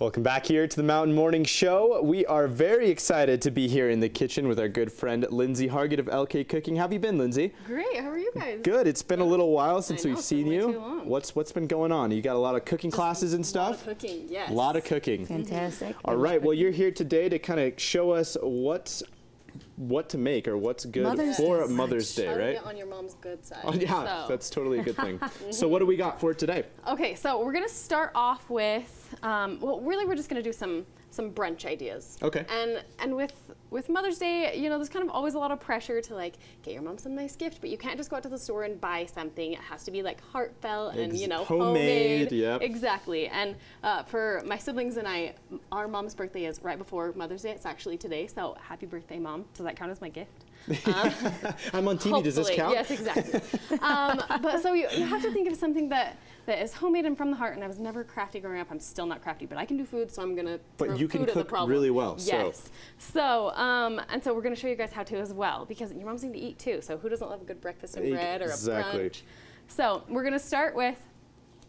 Welcome back here to the Mountain Morning Show. We are very excited to be here in the kitchen with our good friend Lindsey Hargett of LK Cooking. How have you been, Lindsey? Great. How are you guys? Good. It's been a little while since we've seen way you. too long. What's been going on? You got a lot of cooking classes and stuff? A lot of cooking, yes. A lot of cooking. Fantastic. All right. Well, you're here today to kind of show us what to make or what's good for Mother's Day, right? Get on your mom's good side. Oh, yeah, that's totally a good thing. So what do we got for today? Okay, so we're gonna start off with, well, really we're just gonna do some brunch ideas. Okay. And with Mother's Day, you know, there's kind of always a lot of pressure to like get your mom some nice gift, but you can't just go out to the store and buy something. It has to be like heartfelt and, you know, homemade. Yep. Exactly. And for my siblings and I, our mom's birthday is right before Mother's Day. It's actually today, so happy birthday, Mom. Does that count as my gift? I'm on TV. Does this count? Yes, exactly. But so you have to think of something that is homemade and from the heart. And I was never crafty growing up. I'm still not crafty, but I can do food, so I'm gonna. But you can cook really well. Yes. So and so we're gonna show you guys how to as well, because your mom's going to eat too. So who doesn't love a good breakfast and bread or a brunch? So we're gonna start with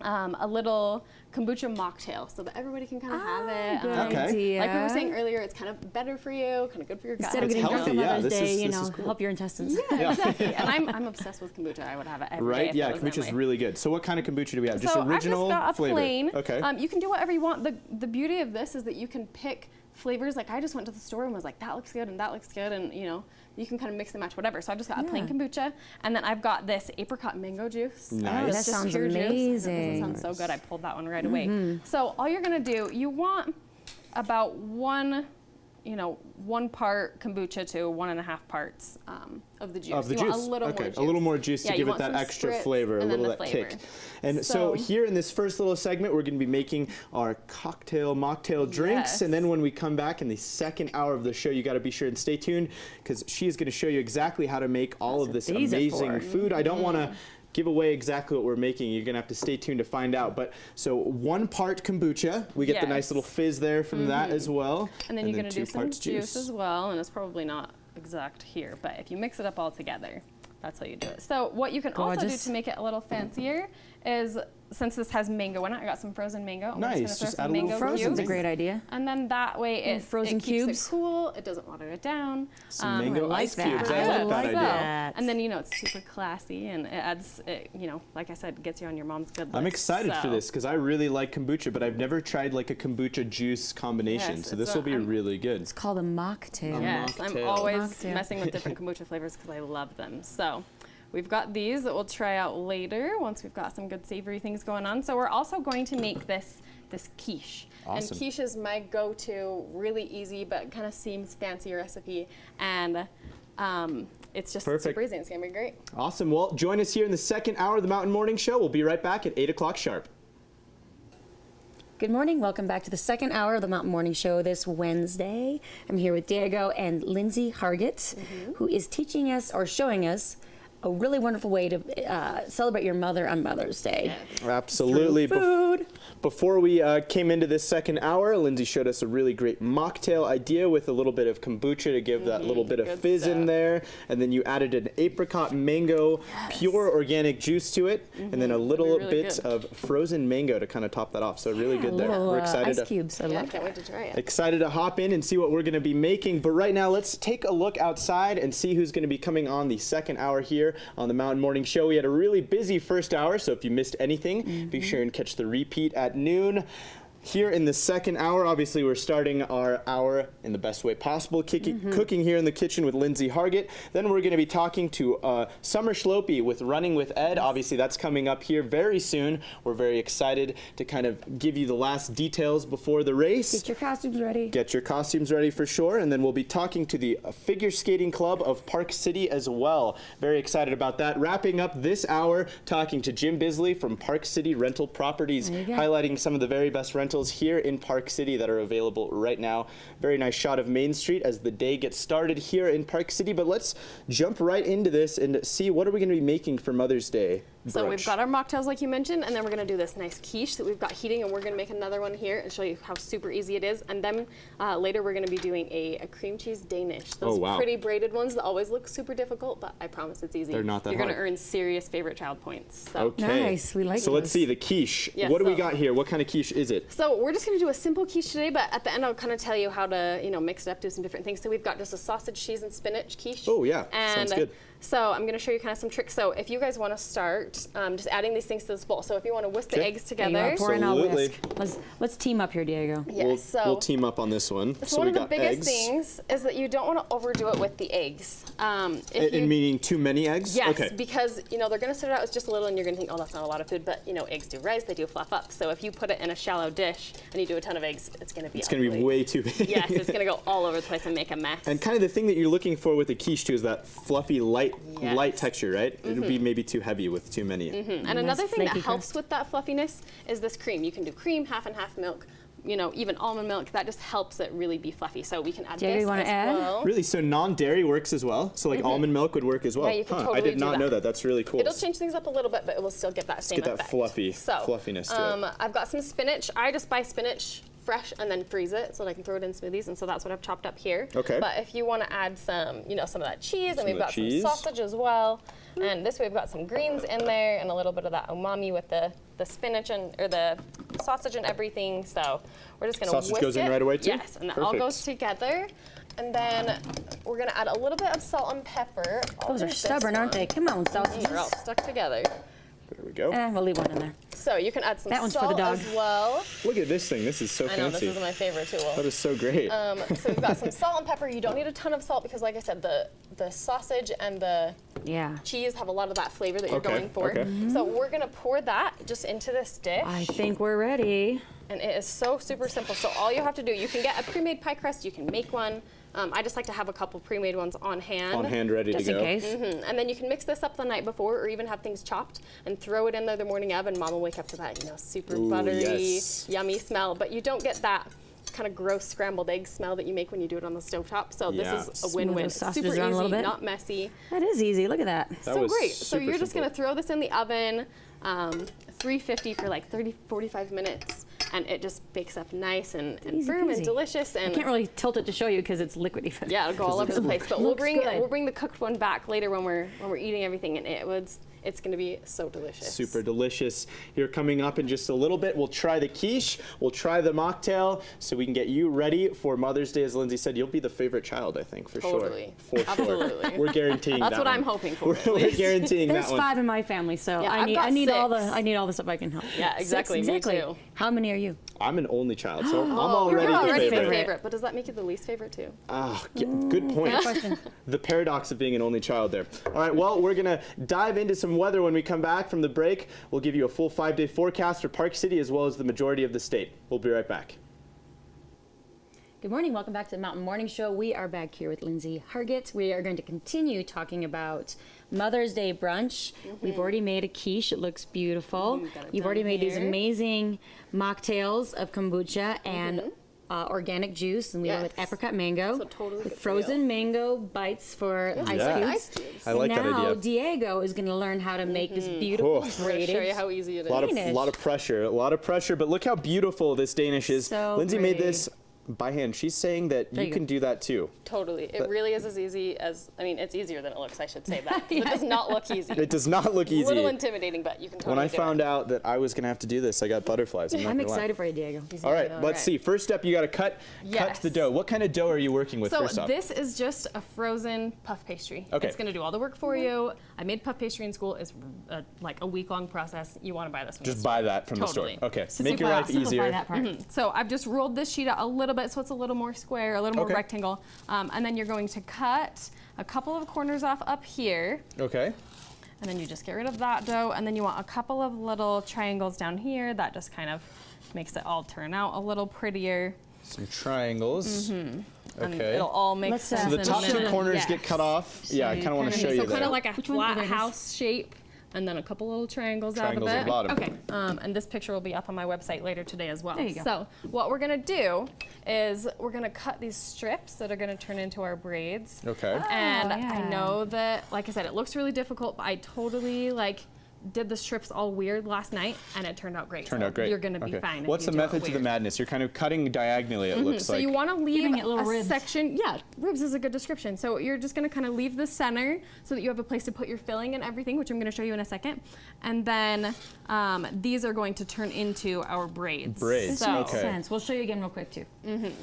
a little kombucha mocktail so that everybody can kind of have it. Good idea. Like we were saying earlier, it's kind of better for you, kind of good for your gut. Instead of getting drunk on Mother's Day, you know, cool. Help your intestines. Yeah, exactly. And I'm obsessed with kombucha. I would have it every day. Right? Yeah, kombucha is really good. So what kind of kombucha do we have? Just so original I've just got a flavor? plain. Okay. You can do whatever you want. The beauty of this is that you can pick flavors. Like I just went to the store and was like, that looks good and that looks good, and you know, you can kind of mix and match whatever. So I've just got a plain kombucha, and then I've got this apricot mango juice. Nice. Oh, that sounds amazing. That sounds so good. I pulled that one right away. So all you're gonna do, you want about one part kombucha to 1.5 parts of the juice. Of the you juice. Want a little more juice. A little more juice to give it that some extra spritz flavor, a and little then that the kick. And so here in this first little segment, we're going to be making our cocktail mocktail drinks. Yes. And then when we come back in the second hour of the show, you got to be sure and stay tuned, because she is going to show you exactly how to make all of this amazing food. I don't want to give away exactly what we're making. You're gonna have to stay tuned to find out. But so 1 part kombucha, we get the nice little fizz there from that as well. And then you're gonna do some juice as well, and it's probably not exact here, but if you mix it up all together, that's how you do it. So what you can also do to make it a little fancier is, since this has mango in it, I got some frozen mango. Nice, just add a little frozen's a great idea. And then that way it keeps it cool, it doesn't water it down. Some mango ice cubes, I like that idea. And then, you know, it's super classy, and it adds, you know, like I said, gets you on your mom's good list. I'm excited for this, because I really like kombucha, but I've never tried like a kombucha juice combination, so this will be really good. It's called a mocktail. Yes, I'm always messing with different kombucha flavors because I love them. So we've got these that we'll try out later once we've got some good savory things going on. So we're also going to make this quiche. Awesome. And quiche is my go-to, really easy but kind of seems fancy recipe. And it's just super easy. It's gonna be great. Awesome. Well, join us here in the second hour of the Mountain Morning Show. We'll be right back at 8 o'clock sharp. Good morning. Welcome back to the second hour of the Mountain Morning Show this Wednesday. I'm here with Diego and Lindsey Hargett, who is teaching us or showing us a really wonderful way to celebrate your mother on Mother's Day. Absolutely. Food. Before we came into this second hour, Lindsey showed us a really great mocktail idea with a little bit of kombucha to give that little bit of fizz in there. And then you added an apricot mango, pure organic juice to it, and then a little bit of frozen mango to kind of top that off. So really good there. Little, we're excited. Ice cubes. I love can't wait to try it. Excited to hop in and see what we're going to be making. But right now, let's take a look outside and see who's going to be coming on the second hour here on the Mountain Morning Show. We had a really busy first hour, so if you missed anything, be sure and catch the repeat at noon. Here in the second hour, obviously we're starting our hour in the best way possible, cooking here in the kitchen with Lindsey Hargett. Then we're going to be talking to Summer Schlopey with Running with Ed. Obviously that's coming up here very soon. We're very excited to kind of give you the last details before the race. Get your costumes ready. Get your costumes ready for sure. And then we'll be talking to the Figure Skating Club of Park City as well. Very excited about that. Wrapping up this hour, talking to Jim Bisley from Park City Rental Properties, highlighting some of the very best rentals here in Park City that are available right now. Very nice shot of Main Street as the day gets started here in Park City. But let's jump right into this and see what are we going to be making for Mother's Day. So we've got our mocktails like you mentioned, and then we're going to do this nice quiche that we've got heating, and we're going to make another one here and show you how super easy it is. And then later we're going to be doing a cream cheese Danish. Those pretty braided ones that always look super difficult, but I promise it's easy. They're not that hard. You're going to earn serious favorite child points. So. Okay. Nice. We like So let's see the quiche. Yes, what do we got here? What kind of quiche is it? So So we're just gonna do a simple quiche today, but at the end I'll kind of tell you how to, mix it up, do some different things. So we've got just a sausage, cheese, and spinach quiche. Oh yeah, and sounds good. So I'm gonna show you kind of some tricks. So if you guys want to start just adding these things to this bowl. So if you want to whisk the eggs together. Pour in our Absolutely. whisk. Let's team up here, Diego. Yes, We'll team up on this one. So one we of the got biggest eggs. things is that you don't want to overdo it with the eggs. In meaning too many eggs? Yes, Okay. because they're going to start out as just a little, and you're going to think, oh, that's not a lot of food. But eggs do rise; they do fluff up. So if you put it in a shallow dish and you do a ton of eggs, it's going to be Going to be way too big. Yes, it's going to go all over the place and make a mess. And kind of the thing that you're looking for with the quiche too is that fluffy, light Yes. texture, right? It would be maybe too heavy with too many. And another thing that flaky helps crust. with that fluffiness is this cream. You can do cream, half and half milk. Even almond milk. That just helps it really be fluffy. So we can add Diego, this you wanna as add? well. Really? So non-dairy works as well? So like almond milk would work as well? Yeah, you can I totally did do not that. know that. That's really cool. It'll change things up a little bit, but it will still get that same get that effect. fluffiness to it. I've got some spinach. I just buy spinach fresh and then freeze it so that I can throw it in smoothies, and so that's what I've chopped up here. Okay. But if you want to add some, some of that cheese, and we've of got the cheese. some sausage as well, and this way we've got some greens in there and a little bit of that umami with the spinach or the sausage and everything. So we're just gonna Sausage whisk goes in it. right away too? Yes, and that all Perfect. goes together. And then we're gonna add a little bit of salt and pepper. Those are stubborn, aren't they? Come on, sausages. They're all stuck together. There we go. We'll leave one in there. So you can add some That one's for the salt dog. as well. Look at this thing. This is so I know, fancy. this is my favorite tool. That is so great. So we've got some salt and pepper. You don't need a ton of salt because, like I said, the sausage and the Yeah. cheese have a lot of that flavor that you're Okay, going for. okay. So we're gonna pour that just into this dish. I think we're ready. And it is so super simple. So all you have to do, you can get a pre-made pie crust, you can make one. I just like to have a couple pre-made ones on hand. On hand, ready Just to in go. case. And then you can mix this up the night before, or even have things chopped and throw it in there the morning of, and Mom will wake up to that, super Ooh, buttery, yes. yummy smell. But you don't get that kind of gross scrambled egg smell that you make when you do it on the stovetop. So Yeah. this is a Smooth win-win. those sausages Super around a easy, little bit. not messy. That is easy. Look at that. That So was great. So super you're just simple. gonna throw this in the oven, 350 for like 45 minutes, and it just bakes up nice and Easy firm peasy. and delicious. And I can't really tilt it to show you because it's liquidy. But yeah, it'll go all over the place. But we'll Looks bring good. the cooked one back later when we're eating everything, and it's gonna be so delicious. Super delicious. Here coming up in just a little bit, we'll try the quiche, we'll try the mocktail, so we can get you ready for Mother's Day. As Lindsay said, you'll be the favorite child, I think, for Totally. sure. For Absolutely. sure. We're guaranteeing That's that what one. I'm hoping for. We're guaranteeing There's that one. 5 in my family, so Yeah, I I've need got I 6. need all the stuff I can help. Yeah, exactly. Me Exactly. too. How many are you? I'm an only child, so I'm You're already the already favorite. the favorite, but does that make you the least favorite too? Good point. Question. The paradox of being an only child there. All right, well, we're going to dive into some weather when we come back from the break. We'll give you a full 5-day forecast for Park City as well as the majority of the state. We'll be right back. Good morning. Welcome back to the Mountain Morning Show. We are back here with Lindsey Hargett. We are going to continue talking about Mother's Day brunch. We've already made a quiche. It looks beautiful. got it You've done already made these here. amazing mocktails of kombucha and organic juice, and we went with Yes. apricot mango So totally with good for frozen you. mango bites for ice Yeah. cubes. Ice cubes. I like that now idea. Diego is going to learn how to make this beautiful Oh. I'm gonna braided. show you how easy it is. A Danish. lot of pressure, but look how beautiful this Danish is. So Lindsay made pretty. this by hand. She's saying that There you you can go. do that too. Totally. It really is as easy as, it's easier than it looks, I should say that. 'cause Yeah. It does not look easy. It does not look A little easy. intimidating, but you can totally When I do found it. out that I was going to have to do this, I got butterflies. I'm excited for you, Diego. All right, let's right. see. First step, you got to cut Yes. the dough. What kind of dough are you working with So first off? this is just a frozen puff pastry. Okay. It's going to do all the work for you. I made puff pastry in school. It's like a week-long process. You want to buy this one. Just buy that from Totally. the store. Okay, So make your life simplify easier. that part. So I've just rolled this sheet out a little bit so it's a little more square, a little more Okay. rectangle. And then you're going to cut a couple of corners off up here. Okay. And then you just get rid of that dough. And then you want a couple of little triangles down here. That just kind of makes it all turn out a little prettier. Some triangles. And Okay. it'll all make Let's, sense So the in a top two minute. corners Yes. get cut off. Yeah, I kind of want to show you So kind that. of like a Which one? flat There it is. house shape, and then a couple little triangles out Triangles of at it. the bottom. Okay. And this picture will be up on my website later today as well. There you go. So what we're gonna do is we're gonna cut these strips that are gonna turn into our braids. Okay. And yeah. I know that, like I said, it looks really difficult, but I totally did the strips all weird last night, and it turned out great. Turned out great. You're going to be fine. What's the method to the madness? You're kind of cutting diagonally, it looks So like. you want to leave Giving it little a ribs. section. Yeah, ribs is a good description. So you're just going to kind of leave the center so that you have a place to put your filling and everything, which I'm going to show you in a second. And then these are going to turn into our braids. Braids, This makes okay. sense. We'll show you again real quick too.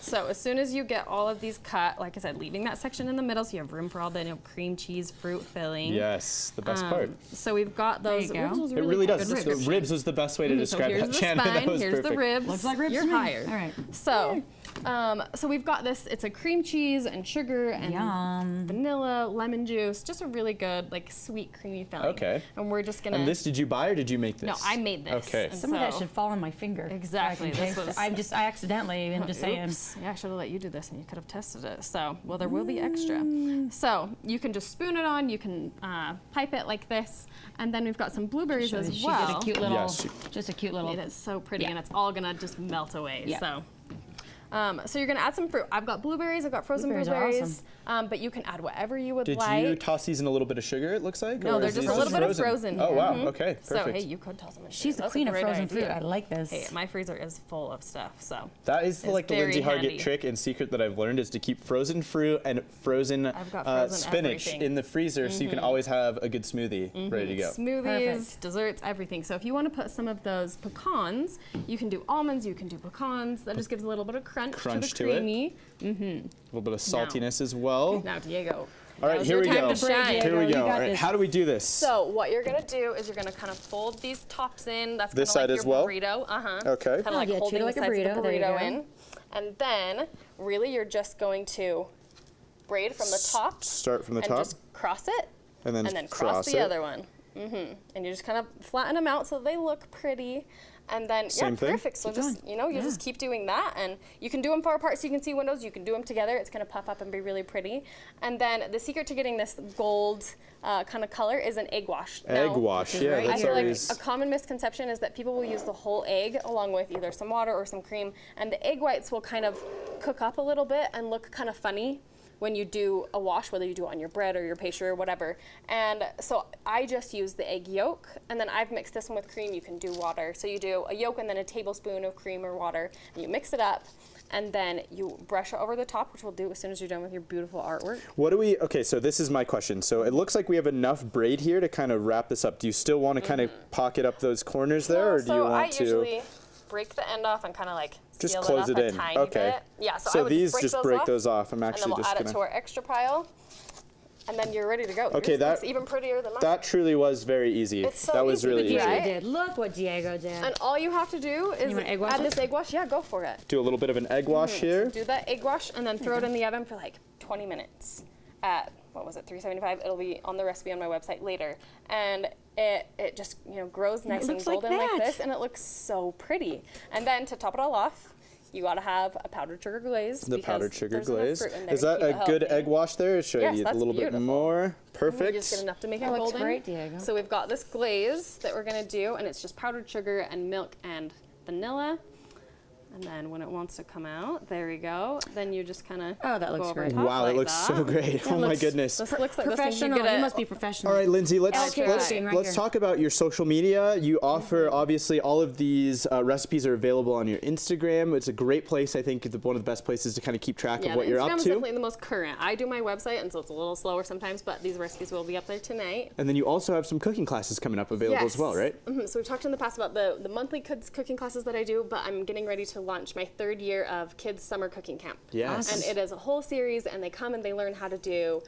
So as soon as you get all of these cut, like I said, leaving that section in the middle so you have room for all the cream cheese, fruit filling. Yes, the best part. So we've got those. There you go. Ribs was It really really good does. description. Ribs was the best way to So describe here's that, the Shannon. spine, That was here's perfect. the ribs. Looks like ribs You're to me. hired. All right. So we've got this. It's a cream cheese and sugar and Yum. vanilla, lemon juice. Just a really good, like, sweet, creamy filling. Okay. And we're just gonna. And this, did you buy or did you make this? No, I made this. Okay. And Some of that so- should fall on my finger. Exactly, So I this can was- taste it. I accidentally, I'm just saying. Oops. Yeah, I should have let you do this, and you could have tested it. So, well, there will be extra. So you can just spoon it on. You can pipe it like this, and then we've got some blueberries as She well. did a cute little, Yes, just a cute little. It is so pretty, Yeah. and it's all gonna just melt away. Yeah. So you're gonna add some fruit. I've got blueberries. I've got frozen Blueberries are blueberries. But you can add whatever you would Did like. you toss these in a little bit of sugar, it looks like? No, or they're is just these a little bit of frozen. Oh, wow. Okay, perfect. So hey, you could toss them in. She's sugar. the That's queen a of great frozen idea. fruit. I like this. Hey, my freezer is full of stuff. So That is It's like the very Lindsey Hargett handy. trick and secret that I've learned is to keep frozen fruit and frozen, I've got frozen spinach everything. in the freezer so you can always have a good smoothie ready to go. smoothies, Perfect. desserts, everything. So if you want to put some of those pecans, you can do almonds, you can do pecans. That just gives a little bit of crunch Crunch to to the it. creamy. A little bit of saltiness as well. Now, Diego. All right, now's here your we time go. to shine. Here we You go. got All right, this. how do we do this? So what you're gonna do is you're gonna kind of fold these tops in. That's This kind side of like as your well? burrito. Okay. Kind of like yeah, treat holding it like the a sides of the burrito. There you burrito go. in, and then really you're just going to braid from the top. Start from the and top just cross it, and then, cross the it. other one. And you just kind of flatten them out so they look pretty. And then, Same thing? perfect. So just, going. you just keep doing that. And you can do them far apart so you can see windows. You can do them together. It's going to puff up and be really pretty. And then the secret to getting this gold kind of color is an egg wash. Egg Now, wash, is yeah, right I that's feel like always. a common misconception is that people will use the whole egg along with either some water or some cream. And the egg whites will kind of cook up a little bit and look kind of funny when you do a wash, whether you do it on your bread or your pastry or whatever. And so I just use the egg yolk, and then I've mixed this one with cream. You can do water. So you do a yolk and then a tablespoon of cream or water, and you mix it up, and then you brush it over the top, which we'll do as soon as you're done with your beautiful artwork. What do we, okay, so this is my question. So it looks like we have enough braid here to kind of wrap this up. Do you still want to kind of pocket up those corners there, or do you want I to? usually break the end off and kind of like Just seal close it it up in. a tiny Okay. bit. Yeah, so I So would these just just break off, those off. I'm and then actually we'll just add it gonna. to our extra pile, and then you're ready to go. Okay, Yours that- looks even prettier than mine. That truly was very easy. It's so that was easy to really do, easy. right? Diego did. Look what Diego did. And all you have to do is You want egg wash add it? this egg wash. Yeah, go for it. Do a little bit of an egg wash here. Do that egg wash and then throw it in the oven for like 20 minutes at, what was it, 375? It'll be on the recipe on my website later. And it just, grows nice and looks like golden like that. this, and it looks so pretty. And then to top it all off, you gotta have a powdered sugar glaze. The because powdered sugar there's enough glaze. fruit in there Is to that keep a it good healthy. egg wash there? Should I Yes, need a that's little beautiful. bit more? You Perfect. just get enough to make it That looks golden. great, Diego. So we've got this glaze that we're gonna do, and it's just powdered sugar and milk and vanilla. And then when it wants to come out, there we go. Then you just kind of Oh, that looks great. Wow, it looks so great. Oh my looks goodness. This looks like this thing Professional. you get You at- must be professional. All right, Lindsay, let's Okay, let's right let's here. talk about your social media. You offer obviously all of these recipes are available on your Instagram. It's a great place, I think, one of the best places to kind of keep track of what the you're Instagram up is to. definitely the most current. I do my website, and so it's a little slower sometimes, but these recipes will be up there tonight. And then you also have some cooking classes coming up available as well, right? So we've talked in the past about the monthly kids cooking classes that I do, but I'm getting ready to launch my 3rd year of kids summer cooking camp. Yes. And it is a whole series, and they come and they learn how to do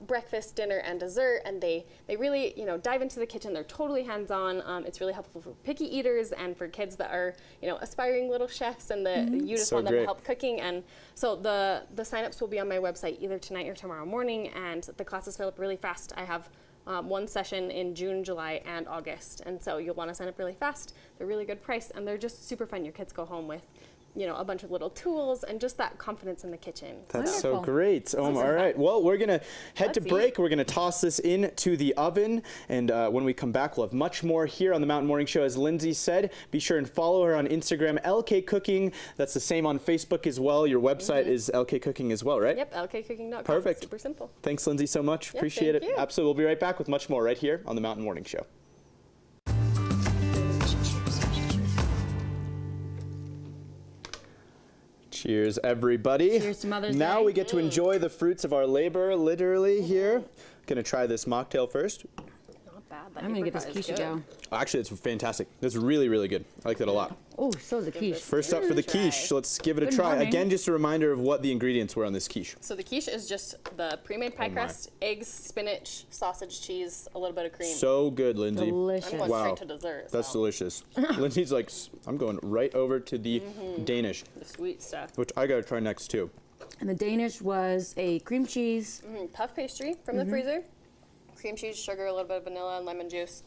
breakfast, dinner, and dessert, and they really dive into the kitchen. They're totally hands-on. It's really helpful for picky eaters and for kids that are aspiring little chefs, and you just So want them to great. help cooking. And so the signups will be on my website either tonight or tomorrow morning, and the classes fill up really fast. I have one session in June, July, and August, and so you'll want to sign up really fast. They're really good price, and they're just super fun. Your kids go home with a bunch of little tools and just that confidence in the kitchen. That's so Wonderful. great. All right. Well, we're going to head to Let's break. eat. We're going to toss this into the oven. And when we come back, we'll have much more here on the Mountain Morning Show. As Lindsay said, be sure and follow her on Instagram, LK Cooking. That's the same on Facebook as well. Your website is LK Cooking as well, right? Yep, lkcooking.com. Perfect. Super simple. Thanks, Lindsay, so much. Yep, Appreciate thank it. you. Absolutely. We'll be right back with much more right here on the Mountain Morning Show. Cheers, everybody. Cheers to Mother's Now Day. we get to enjoy the fruits of our labor, literally, here. Gonna try this mocktail first. Not bad. That I'm gonna get this apricot is quiche good. go. Actually, it's fantastic. It's really, really good. I like that a lot. Oh, so is the quiche. First up for the Try. quiche. Let's give it a Good try. morning. Again, just a reminder of what the ingredients were on this quiche. So the quiche is just the pre-made pie my. crust, eggs, spinach, sausage, cheese, a little bit of cream. So good, Lindsay. I'm Delicious. going Wow. straight to dessert. That's so delicious. Lindsay's like, I'm going right over to the Danish, the sweet stuff. which I gotta try next too. And the Danish was a cream cheese. Puff pastry from the freezer. Cream cheese, sugar, a little bit of vanilla, and lemon juice.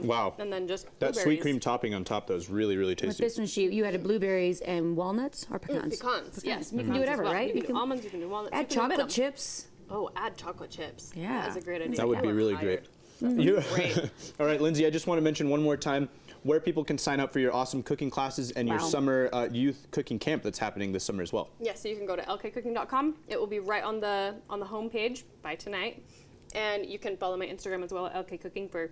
Wow. And then just That sweet blueberries. cream topping on top, though, is really, really With tasty. this one, you had blueberries and walnuts or pecans. Pecans, yes. You can pecans do as whatever, well. right? You You can can do almonds, you can do walnuts. Add you can omit chocolate 'em. chips. Oh, add chocolate chips. Yeah. That is a great idea. That would be we're really hired. great. You- Great. All right, Lindsay, I just want to mention one more time where people can sign up for your awesome cooking classes and your Wow. summer youth cooking camp that's happening this summer as well. Yeah, so you can go to lkcooking.com. It will be right on the home page by tonight. And you can follow my Instagram as well at lkcooking for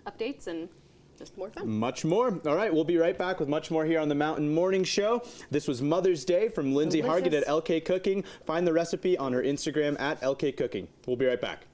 updates and just more fun. Much more. All right, we'll be right back with much more here on the Mountain Morning Show. This was Mother's Day from Lindsey Hargett at Delicious. LK Cooking. Find the recipe on her Instagram at LK Cooking. We'll be right back.